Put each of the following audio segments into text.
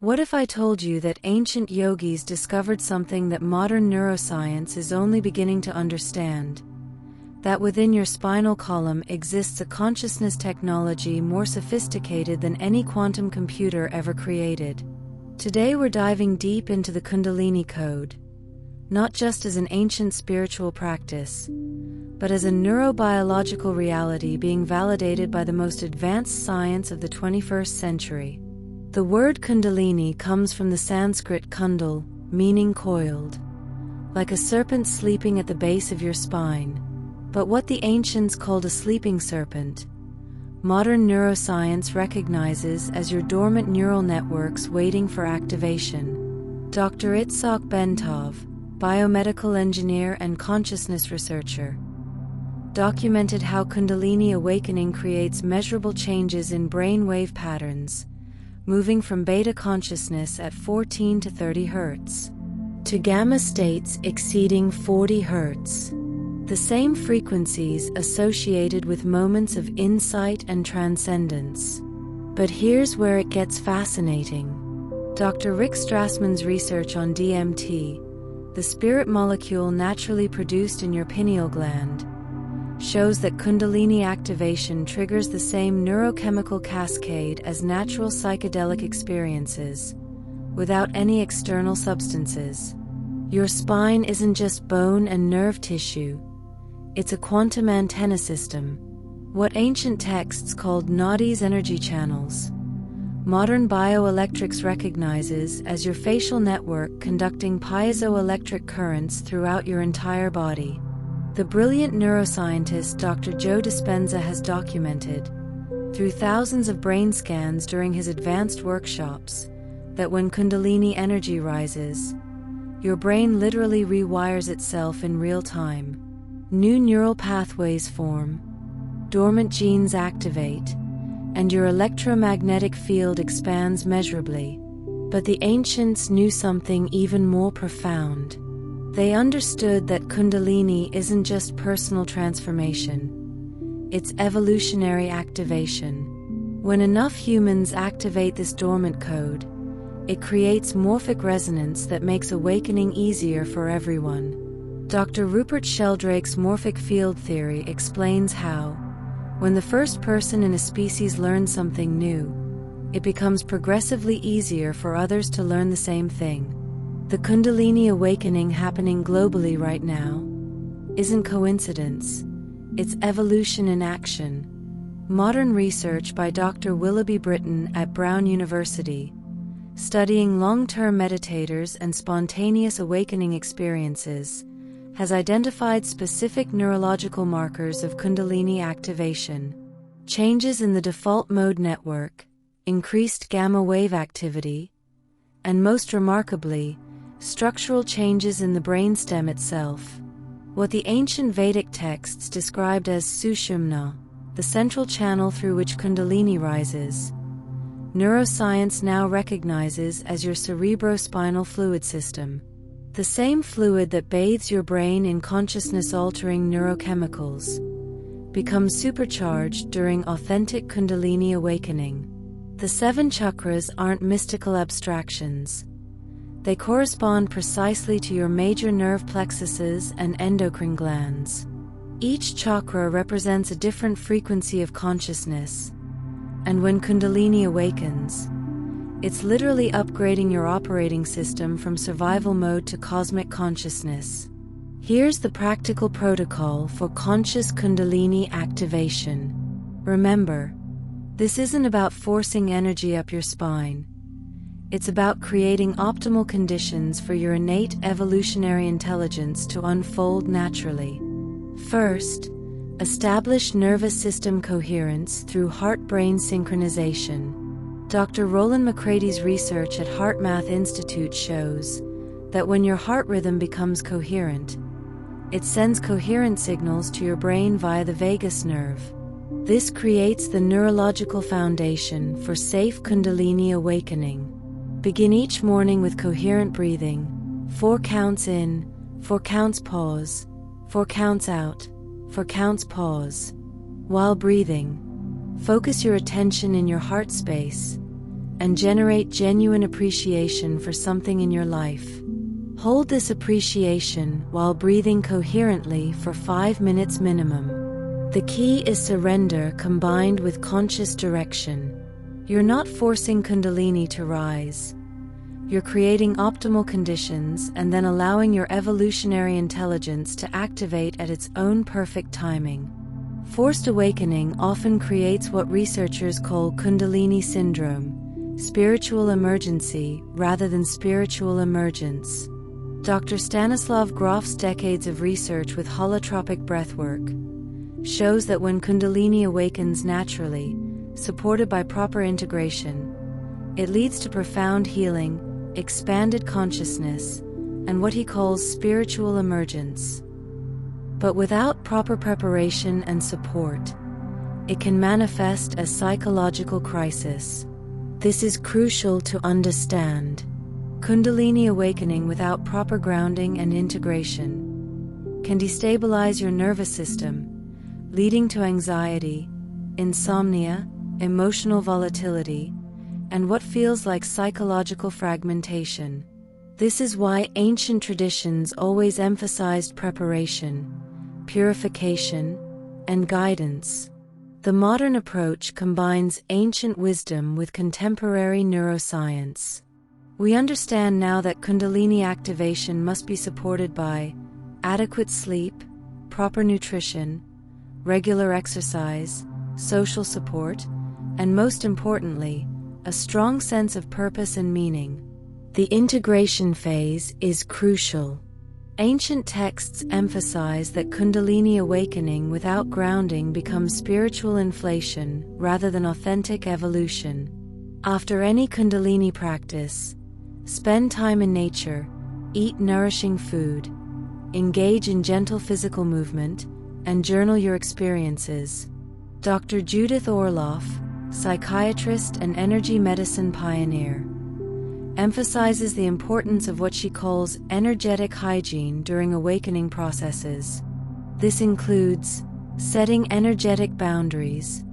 What if I told you that ancient yogis discovered something that modern neuroscience is only beginning to understand? That within your spinal column exists a consciousness technology more sophisticated than any quantum computer ever created. Today we're diving deep into the Kundalini Code, not just as an ancient spiritual practice, but as a neurobiological reality being validated by the most advanced science of the 21st century. The word Kundalini comes from the Sanskrit kundal, meaning coiled, like a serpent sleeping at the base of your spine. But what the ancients called a sleeping serpent, modern neuroscience recognizes as your dormant neural networks waiting for activation. Dr. Itzhak Bentov, biomedical engineer and consciousness researcher, documented how Kundalini awakening creates measurable changes in brainwave patterns, moving from beta consciousness at 14 to 30 Hz to gamma states exceeding 40 Hz. The same frequencies associated with moments of insight and transcendence. But here's where it gets fascinating. Dr. Rick Strassman's research on DMT, the spirit molecule naturally produced in your pineal gland, shows that Kundalini activation triggers the same neurochemical cascade as natural psychedelic experiences, without any external substances. Your spine isn't just bone and nerve tissue, it's a quantum antenna system, what ancient texts called nadis energy channels. Modern bioelectrics recognizes as your facial network conducting piezoelectric currents throughout your entire body. The brilliant neuroscientist Dr. Joe Dispenza has documented, through thousands of brain scans during his advanced workshops, that when Kundalini energy rises, your brain literally rewires itself in real time. New neural pathways form, dormant genes activate, and your electromagnetic field expands measurably. But the ancients knew something even more profound. They understood that Kundalini isn't just personal transformation, it's evolutionary activation. When enough humans activate this dormant code, it creates morphic resonance that makes awakening easier for everyone. Dr. Rupert Sheldrake's morphic field theory explains how, when the first person in a species learns something new, it becomes progressively easier for others to learn the same thing. The Kundalini awakening happening globally right now isn't coincidence, it's evolution in action. Modern research by Dr. Willoughby Britton at Brown University, studying long-term meditators and spontaneous awakening experiences, has identified specific neurological markers of Kundalini activation. Changes in the default mode network, increased gamma wave activity, and most remarkably, structural changes in the brainstem itself. What the ancient Vedic texts described as Sushumna, the central channel through which Kundalini rises, neuroscience now recognizes as your cerebrospinal fluid system. The same fluid that bathes your brain in consciousness-altering neurochemicals becomes supercharged during authentic Kundalini awakening. The 7 chakras aren't mystical abstractions. They correspond precisely to your major nerve plexuses and endocrine glands. Each chakra represents a different frequency of consciousness, and when Kundalini awakens, it's literally upgrading your operating system from survival mode to cosmic consciousness. Here's the practical protocol for conscious Kundalini activation. Remember, this isn't about forcing energy up your spine. It's about creating optimal conditions for your innate evolutionary intelligence to unfold naturally. First, establish nervous system coherence through heart-brain synchronization. Dr. Roland McCrady's research at HeartMath Institute shows that when your heart rhythm becomes coherent, it sends coherent signals to your brain via the vagus nerve. This creates the neurological foundation for safe Kundalini awakening. Begin each morning with coherent breathing, 4 counts in, 4 counts pause, 4 counts out, 4 counts pause. While breathing, focus your attention in your heart space and generate genuine appreciation for something in your life. Hold this appreciation while breathing coherently for 5 minutes minimum. The key is surrender combined with conscious direction. You're not forcing Kundalini to rise. You're creating optimal conditions and then allowing your evolutionary intelligence to activate at its own perfect timing. Forced awakening often creates what researchers call Kundalini syndrome, spiritual emergency rather than spiritual emergence. Dr. Stanislav Grof's decades of research with holotropic breathwork shows that when Kundalini awakens naturally, supported by proper integration, it leads to profound healing, expanded consciousness, and what he calls spiritual emergence. But without proper preparation and support, it can manifest as psychological crisis. This is crucial to understand. Kundalini awakening without proper grounding and integration can destabilize your nervous system, leading to anxiety, insomnia, emotional volatility, and what feels like psychological fragmentation. This is why ancient traditions always emphasized preparation, purification, and guidance. The modern approach combines ancient wisdom with contemporary neuroscience. We understand now that Kundalini activation must be supported by adequate sleep, proper nutrition, regular exercise, social support, and most importantly, a strong sense of purpose and meaning. The integration phase is crucial. Ancient texts emphasize that Kundalini awakening without grounding becomes spiritual inflation rather than authentic evolution. After any Kundalini practice, spend time in nature, eat nourishing food, engage in gentle physical movement, and journal your experiences. Dr. Judith Orloff, psychiatrist and energy medicine pioneer, emphasizes the importance of what she calls energetic hygiene during awakening processes. This includes setting energetic boundaries,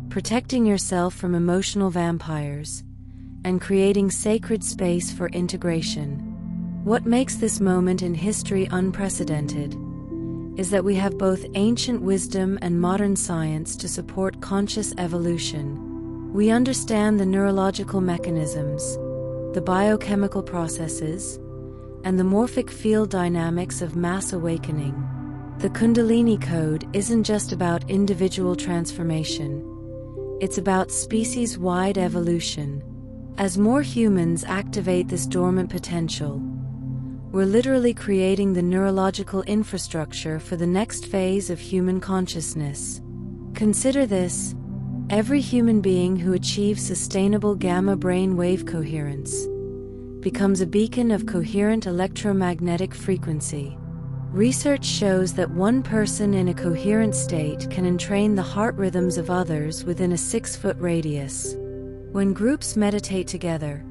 protecting yourself from emotional vampires, and creating sacred space for integration. What makes this moment in history unprecedented is that we have both ancient wisdom and modern science to support conscious evolution. We understand the neurological mechanisms, the biochemical processes, and the morphic field dynamics of mass awakening. The Kundalini Code isn't just about individual transformation. It's about species-wide evolution. As more humans activate this dormant potential, we're literally creating the neurological infrastructure for the next phase of human consciousness. Consider this: every human being who achieves sustainable gamma brain wave coherence becomes a beacon of coherent electromagnetic frequency. Research shows that one person in a coherent state can entrain the heart rhythms of others within a 6-foot radius. When groups meditate together,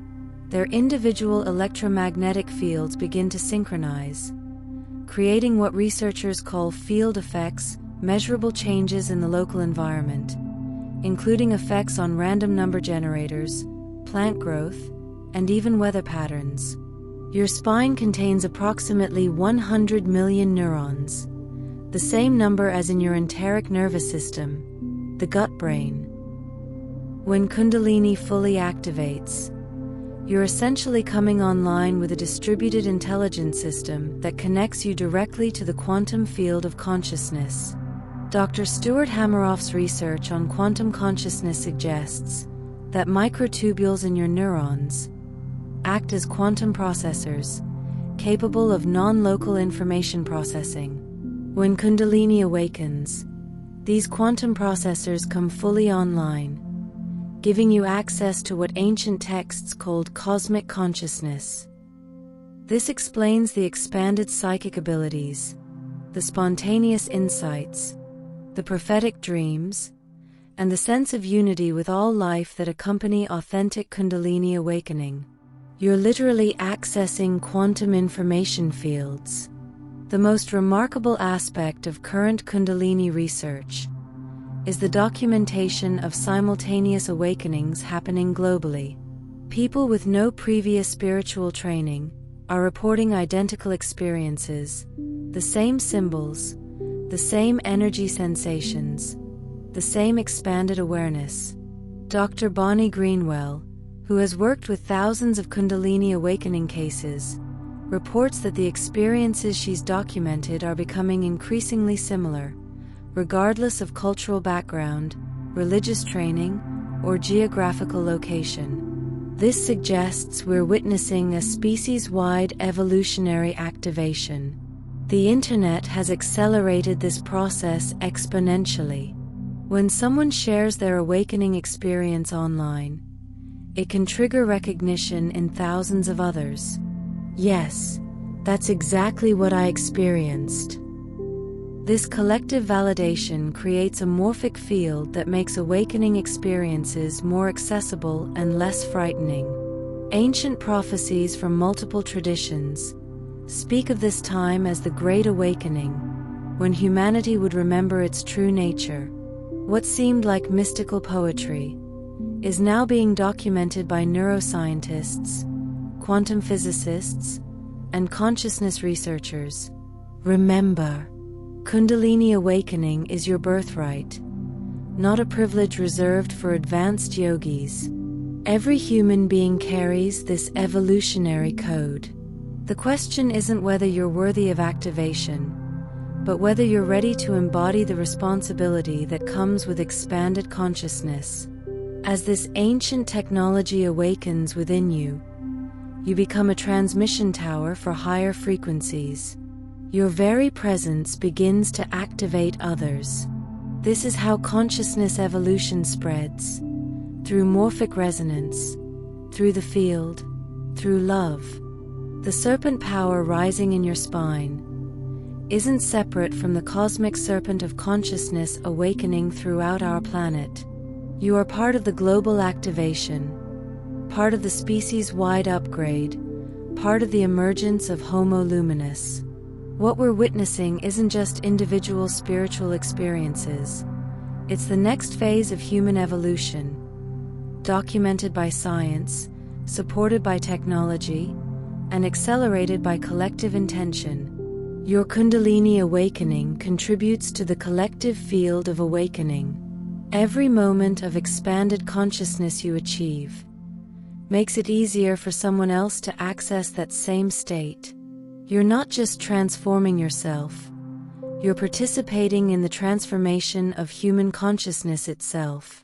their individual electromagnetic fields begin to synchronize, creating what researchers call field effects, measurable changes in the local environment, including effects on random number generators, plant growth, and even weather patterns. Your spine contains approximately 100 million neurons, the same number as in your enteric nervous system, the gut brain. When Kundalini fully activates, you're essentially coming online with a distributed intelligence system that connects you directly to the quantum field of consciousness. Dr. Stuart Hameroff's research on quantum consciousness suggests that microtubules in your neurons act as quantum processors, capable of non-local information processing. When Kundalini awakens, these quantum processors come fully online, giving you access to what ancient texts called cosmic consciousness. This explains the expanded psychic abilities, the spontaneous insights, the prophetic dreams, and the sense of unity with all life that accompany authentic Kundalini awakening. You're literally accessing quantum information fields. The most remarkable aspect of current Kundalini research is the documentation of simultaneous awakenings happening globally. People with no previous spiritual training are reporting identical experiences, the same symbols, the same energy sensations, the same expanded awareness. Dr. Bonnie Greenwell, who has worked with thousands of Kundalini awakening cases, reports that the experiences she's documented are becoming increasingly similar, regardless of cultural background, religious training, or geographical location. This suggests we're witnessing a species-wide evolutionary activation. The internet has accelerated this process exponentially. When someone shares their awakening experience online, it can trigger recognition in thousands of others. Yes, that's exactly what I experienced. This collective validation creates a morphic field that makes awakening experiences more accessible and less frightening. Ancient prophecies from multiple traditions speak of this time as the Great Awakening, when humanity would remember its true nature. What seemed like mystical poetry is now being documented by neuroscientists, quantum physicists, and consciousness researchers. Remember, Kundalini awakening is your birthright, not a privilege reserved for advanced yogis. Every human being carries this evolutionary code. The question isn't whether you're worthy of activation, but whether you're ready to embody the responsibility that comes with expanded consciousness. As this ancient technology awakens within you, you become a transmission tower for higher frequencies. Your very presence begins to activate others. This is how consciousness evolution spreads, through morphic resonance, through the field, through love. The serpent power rising in your spine isn't separate from the cosmic serpent of consciousness awakening throughout our planet. You are part of the global activation, part of the species-wide upgrade, part of the emergence of Homo luminous. What we're witnessing isn't just individual spiritual experiences. It's the next phase of human evolution, documented by science, supported by technology, and accelerated by collective intention. Your Kundalini awakening contributes to the collective field of awakening. Every moment of expanded consciousness you achieve makes it easier for someone else to access that same state. You're not just transforming yourself, you're participating in the transformation of human consciousness itself.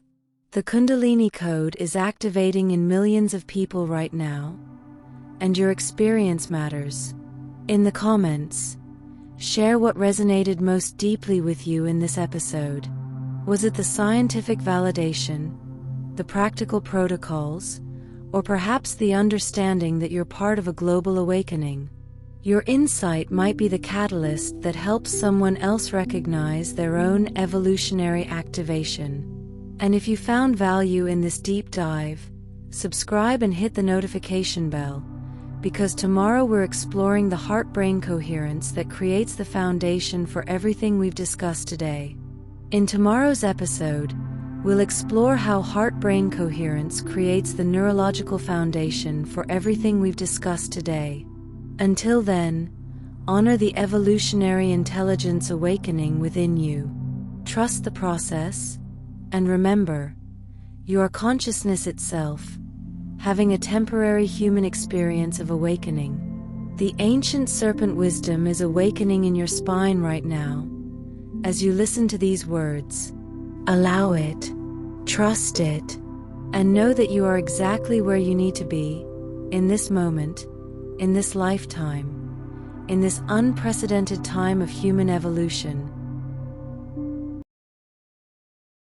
The Kundalini Code is activating in millions of people right now, and your experience matters. In the comments, share what resonated most deeply with you in this episode. Was it the scientific validation, the practical protocols, or perhaps the understanding that you're part of a global awakening? Your insight might be the catalyst that helps someone else recognize their own evolutionary activation. And if you found value in this deep dive, subscribe and hit the notification bell, because tomorrow we're exploring the heart-brain coherence that creates the foundation for everything we've discussed today. In tomorrow's episode, we'll explore how heart-brain coherence creates the neurological foundation for everything we've discussed today. Until then, honor the evolutionary intelligence awakening within you. Trust the process, and remember, you are consciousness itself, having a temporary human experience of awakening. The ancient serpent wisdom is awakening in your spine right now. As you listen to these words, allow it, trust it, and know that you are exactly where you need to be, in this moment, in this lifetime, in this unprecedented time of human evolution.